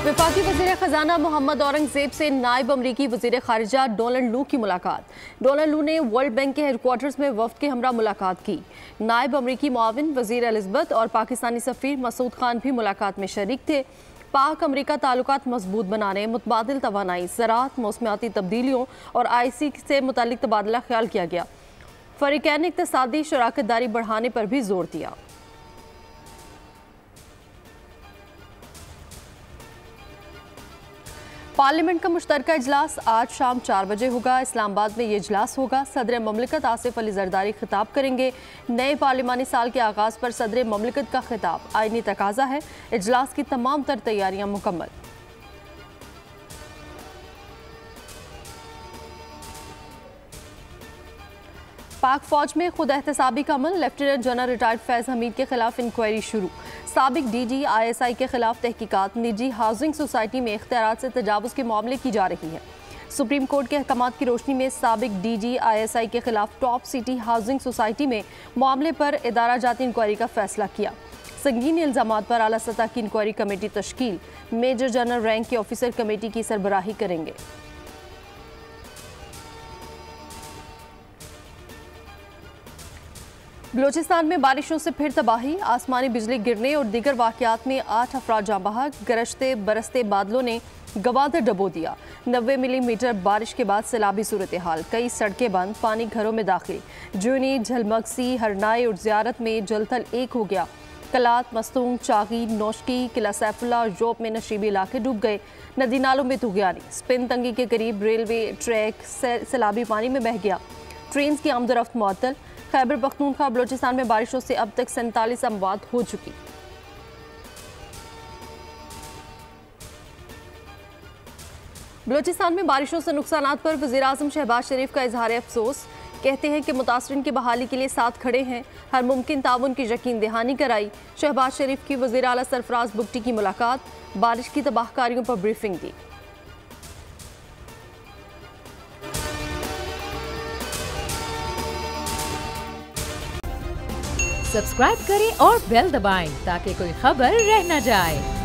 वफाकी वज़ीर ख़जाना मोहम्मद औरंगज़ेब से नायब अमरीकी वज़ीर ख़ारिजा डोनाल्ड लू की मुलाकात। डोनाल्ड लू ने वर्ल्ड बैंक के हेडक्वार्टर्स में वफ़द के हमरा मुलाकात की। नायब अमरीकी मुआविन वज़ीर एलिज़ाबेथ और पाकिस्तानी सफ़ीर मसूद खान भी मुलाकात में शरीक थे। पाक अमरीका ताल्लुकात मजबूत बनाने, मुतबादिल तवानाई, ज़राअत, मौसमियाती तब्दीलियों और IC से मुतालिक तबादला ख्याल किया गया। फ़रीक़ैन ने इक़्तिसादी शराकतदारी बढ़ाने पर भी जोर दिया। पार्लियामेंट का मुश्तरका इजलास आज शाम 4 बजे होगा। इस्लामाबाद में ये इजलास होगा। सदर ममलिकत आसिफ अली जरदारी खिताब करेंगे। नए पार्लिमानी साल के आगाज़ पर सदर ममलिकत का खिताब आईनी तकाजा है। इजलास की तमाम तर तैयारियां मुकम्मल। पाक फौज में खुद एहतसाबी का अमल। लेफ्टिनेंट जनरल रिटायर्ड फैज़ हमीद के खिलाफ इंक्वायरी शुरू। साबिक DG ISI के खिलाफ तहकीकात। निजी हाउसिंग सोसाइटी में इख्तियारात से तजावुज़ के मामले की जा रही है। सुप्रीम कोर्ट के अहकामात की रोशनी में साबिक DG ISI के खिलाफ टॉप सिटी हाउसिंग सोसाइटी में मामले पर इदारा जाती इंक्वायरी का फैसला किया। संगीन इल्ज़ामात पर आला सतह की इंक्वायरी कमेटी तश्कील। मेजर जनरल रैंक के ऑफिसर कमेटी की सरबराही करेंगे। बलूचिस्तान में बारिशों से फिर तबाही। आसमानी बिजली गिरने और दीगर वाक़यात में 8 अफराद जाँ बहक। गरजते बरसते बादलों ने गवादर डबो दिया। 90 मिलीमीटर बारिश के बाद सैलाबी सूरत हाल। कई सड़कें बंद, पानी घरों में दाखिल। जूनी, झलमगसी, हरनाई और ज़ियारत में जलथल एक हो गया। कलात, मस्तूंग, चागी, नौशकी, किला सैफुल्ला और जोब में नशीबी इलाके डूब गए। नदी नालों में तुगयानी। स्पिन तंगी के करीब रेलवे ट्रैक सैलाबी पानी में बह गया। ट्रेन की आमदोरफ्त मुअत्तल। खैबर पख्तूनख्वा बलूचिस्तान में बारिशों से अब तक 47 अमवात हो चुकी। बलूचिस्तान में बारिशों से नुकसानात पर वज़ीर-ए-आज़म शहबाज शरीफ का इजहार अफसोस। कहते हैं कि मुतासरीन की बहाली के लिए साथ खड़े हैं। हर मुमकिन ताउन की यकीन दहानी कराई। शहबाज शरीफ की वज़ीर आला सरफराज बुगटी की मुलाकात। बारिश की तबाहकारियों पर ब्रीफिंग दी। सब्सक्राइब करें और बेल दबाएं ताकि कोई खबर रह न जाए।